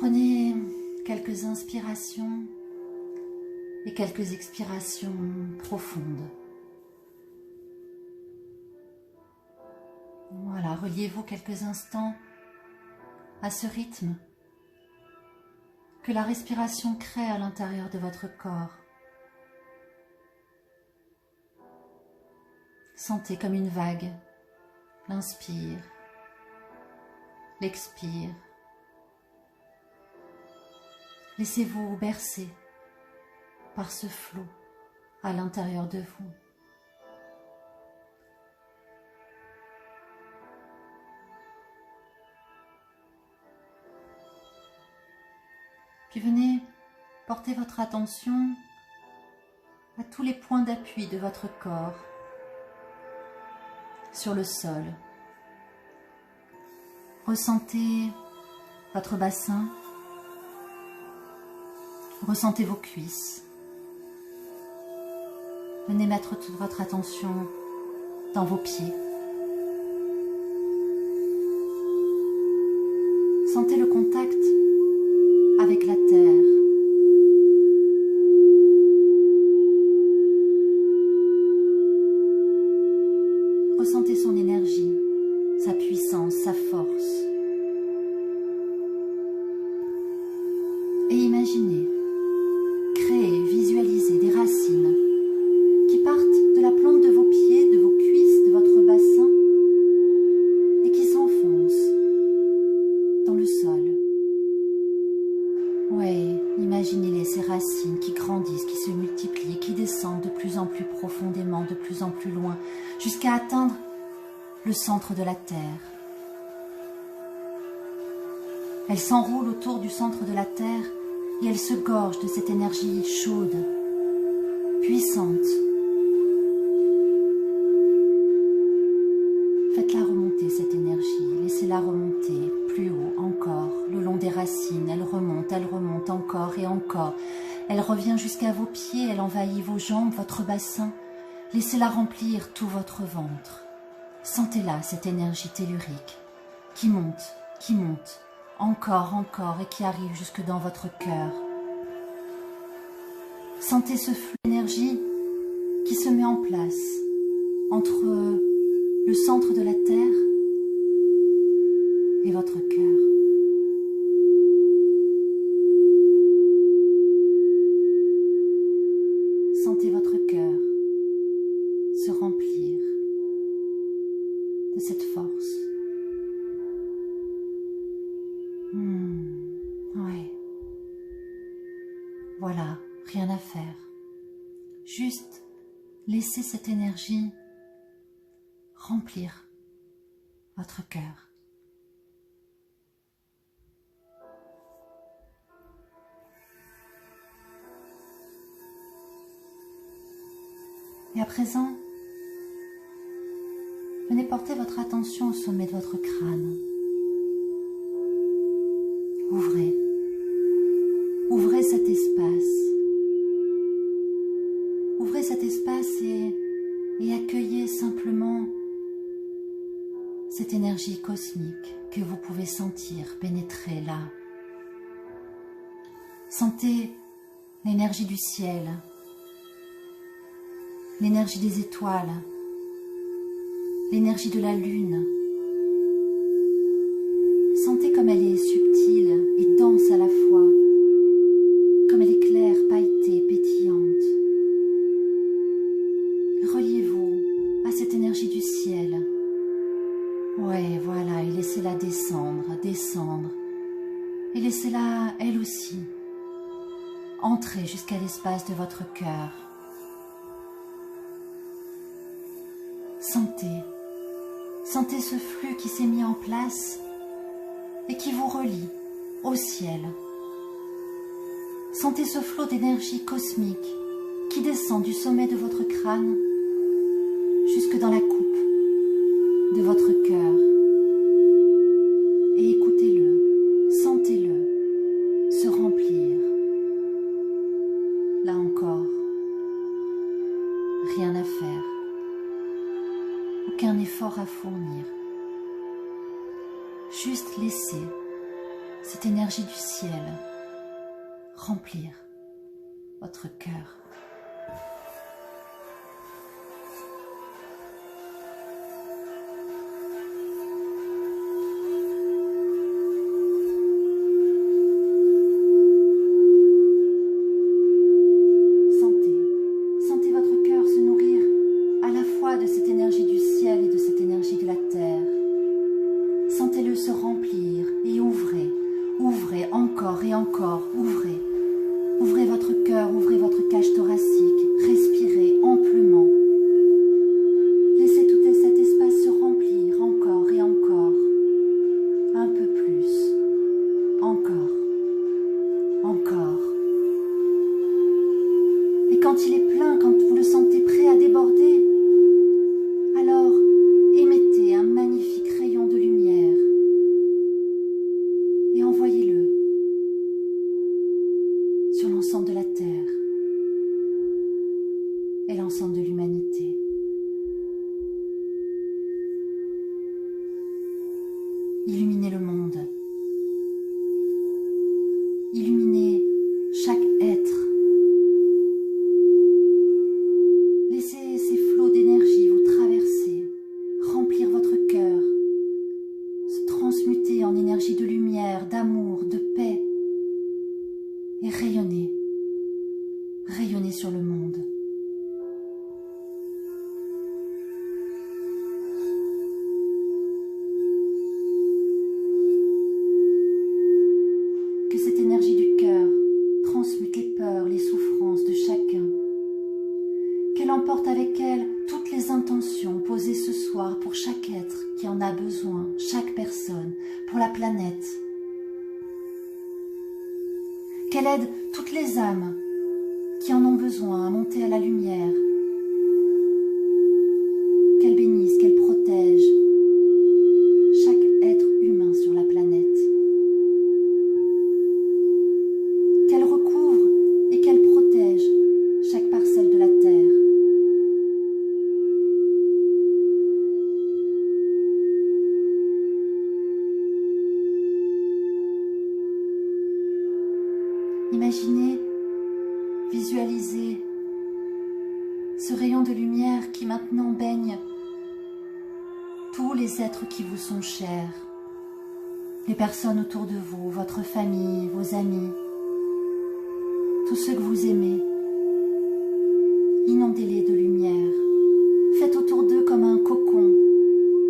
Prenez quelques inspirations et quelques expirations profondes. Voilà, reliez-vous quelques instants à ce rythme que la respiration crée à l'intérieur de votre corps. Sentez comme une vague l'inspire, l'expire. Laissez-vous bercer par ce flot à l'intérieur de vous. Puis venez porter votre attention à tous les points d'appui de votre corps sur le sol. Ressentez votre bassin, ressentez vos cuisses. Venez mettre toute votre attention dans vos pieds. Sentez le contact avec la terre. Ressentez son énergie, sa puissance, sa force. Et imaginez, créez, visualisez des racines qui partent de la plante de vos pieds, de vos cuisses, de votre bassin et qui s'enfoncent dans le sol. Ouais, imaginez-les, ces racines qui grandissent, qui se multiplient, qui descendent de plus en plus profondément, de plus en plus loin, jusqu'à atteindre le centre de la Terre. Elles s'enroulent autour du centre de la Terre et elles se gorgent de cette énergie chaude, puissante. Faites-la remonter, cette énergie, laissez-la remonter plus haut, encore, le long des racines. Elle remonte encore et encore. Elle revient jusqu'à vos pieds, elle envahit vos jambes, votre bassin. Laissez-la remplir tout votre ventre. Sentez-la, cette énergie tellurique, qui monte, encore, et qui arrive jusque dans votre cœur. Sentez ce flux d'énergie qui se met en place entre le centre de la Terre et votre cœur. Sentez votre cœur se remplir de cette force. Ouais. Voilà, rien à faire. Juste laissez cette énergie remplir votre cœur. Et à présent, venez porter votre attention au sommet de votre crâne. Ouvrez cet espace. Ouvrez cet espace et accueillez simplement cette énergie cosmique que vous pouvez sentir pénétrer là. Sentez l'énergie du ciel, l'énergie des étoiles, l'énergie de la lune. Sentez comme elle est subtile et dense à la fois, comme elle est claire, pailletée, pétillante. Reliez-vous à cette énergie du ciel. Ouais, voilà, et laissez-la descendre. Et laissez-la, elle aussi, entrer jusqu'à l'espace de votre cœur. Sentez ce flux qui s'est mis en place et qui vous relie au ciel. Sentez ce flot d'énergie cosmique qui descend du sommet de votre crâne jusque dans la coupe de votre cœur. Et écoutez-le, sentez-le se remplir. Là encore, rien à faire. Aucun effort à fournir. Juste laisser cette énergie du ciel remplir votre cœur. Sentez votre cœur se nourrir à la fois de cette énergie du ciel et de cette énergie de la terre. Sentez-le se remplir et ouvrez encore et encore, ouvrez. Ouvrez votre cœur, ouvrez votre cage thoracique, respirez amplement. Laissez tout cet espace se remplir encore et encore. Un peu plus. Encore. Encore. Et quand il est plein, quand vous le sentez prêt à déborder, alors émettez un magnifique rayon de lumière et envoyez-le sur l'ensemble de la Terre et l'ensemble de l'humanité. Illuminez le monde. Illuminez chaque être. Laissez ces flots d'énergie vous traverser, remplir votre cœur, se transmuter en énergie de lumière, d'amour, de paix et rayonner, rayonner sur le monde. Que cette énergie du cœur transmute les peurs, les souffrances de chacun. Qu'elle emporte avec elle toutes les intentions posées ce soir pour chaque être qui en a besoin, chaque personne, pour la planète. Qu'elle aide toutes les âmes qui en ont besoin à monter à la lumière. Qu'elle bénisse, qu'elle protège chaque être humain sur la planète. Qu'elle recouvre et qu'elle protège chaque parcelle de la terre. Imaginez, visualisez ce rayon de lumière qui maintenant baigne tous les êtres qui vous sont chers, les personnes autour de vous, votre famille, vos amis, tous ceux que vous aimez. Inondez-les de lumière. Faites autour d'eux comme un cocon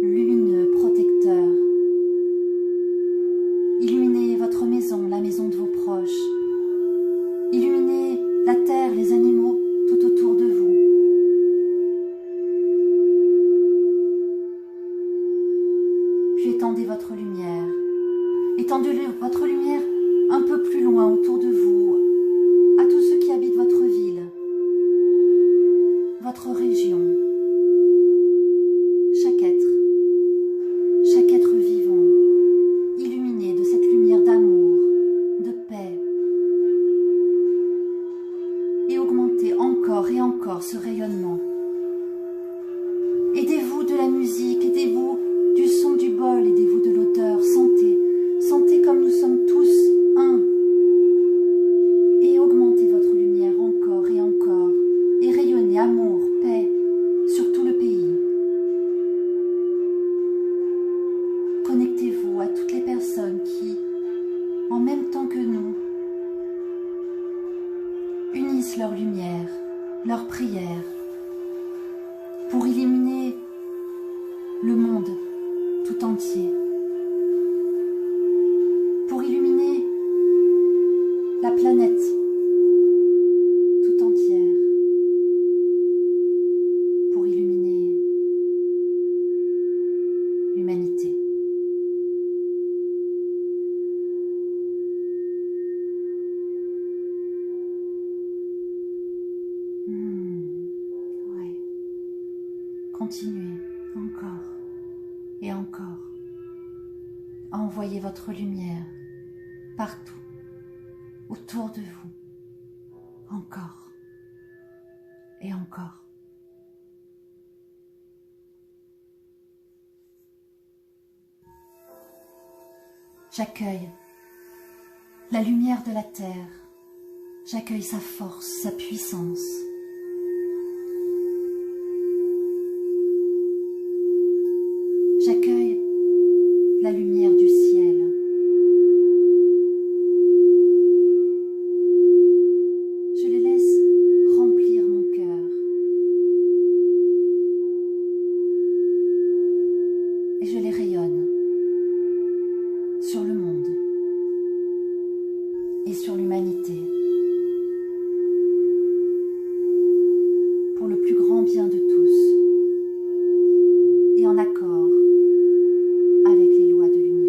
lumineux, protecteur. Illuminez votre maison, la maison de vos proches. Illuminez la terre, les animaux tout autour de vous. Puis étendez votre lumière. Étendez votre lumière un peu plus loin autour de vous, à tous ceux qui habitent votre ville, votre région, chaque être vivant, illuminé de cette lumière d'amour, de paix, et augmentez encore et encore ce rayonnement. Aidez-vous de la musique, aidez-vous du son du bol, aidez-vous de l'odeur, sentez comme nous sommes tous un. Et augmentez votre lumière encore et rayonnez amour, paix sur tout le pays. Connectez-vous à toutes les personnes qui, en même temps que nous, unissent leur lumière, leur prière, pour illuminer le monde tout entier, pour illuminer la planète tout entière, pour illuminer l'humanité. Ouais. Continuez encore et encore à envoyer votre lumière partout autour de vous, encore et encore. J'accueille la lumière de la terre. J'accueille sa force, sa puissance. J'accueille la lumière du ciel. Je les laisse remplir mon cœur. Et je les rayonne sur le monde et sur l'humanité pour le plus grand bien de tous et en accord avec les lois de l'univers.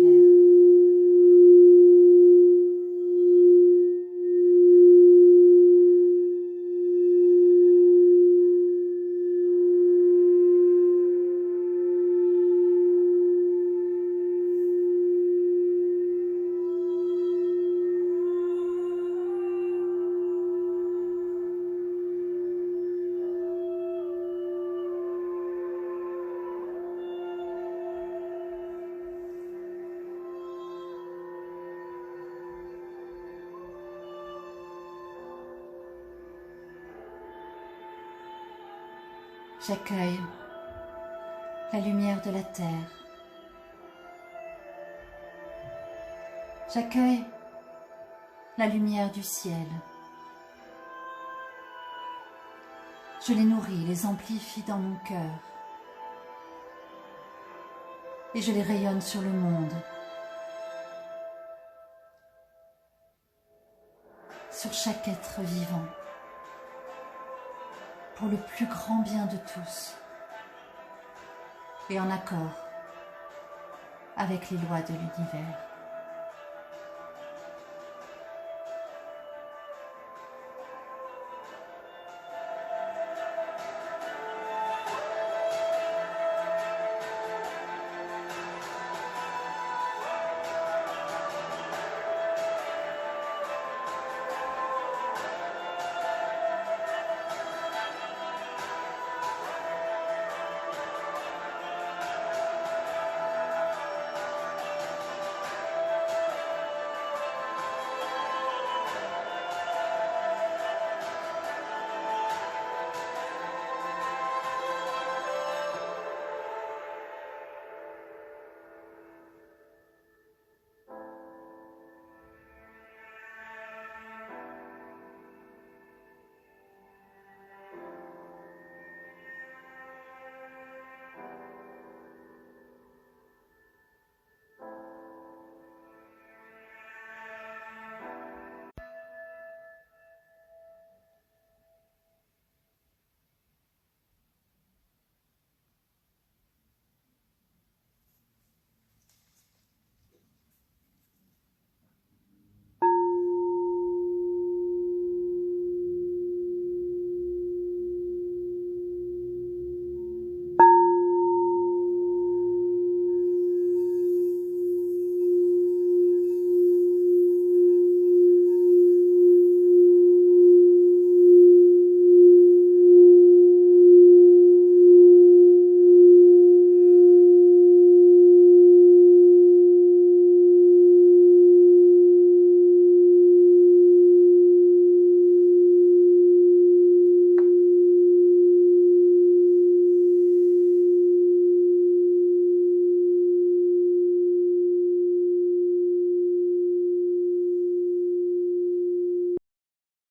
J'accueille la lumière de la terre. J'accueille la lumière du ciel. Je les nourris, les amplifie dans mon cœur. Et je les rayonne sur le monde. Sur chaque être vivant. Pour le plus grand bien de tous et en accord avec les lois de l'univers.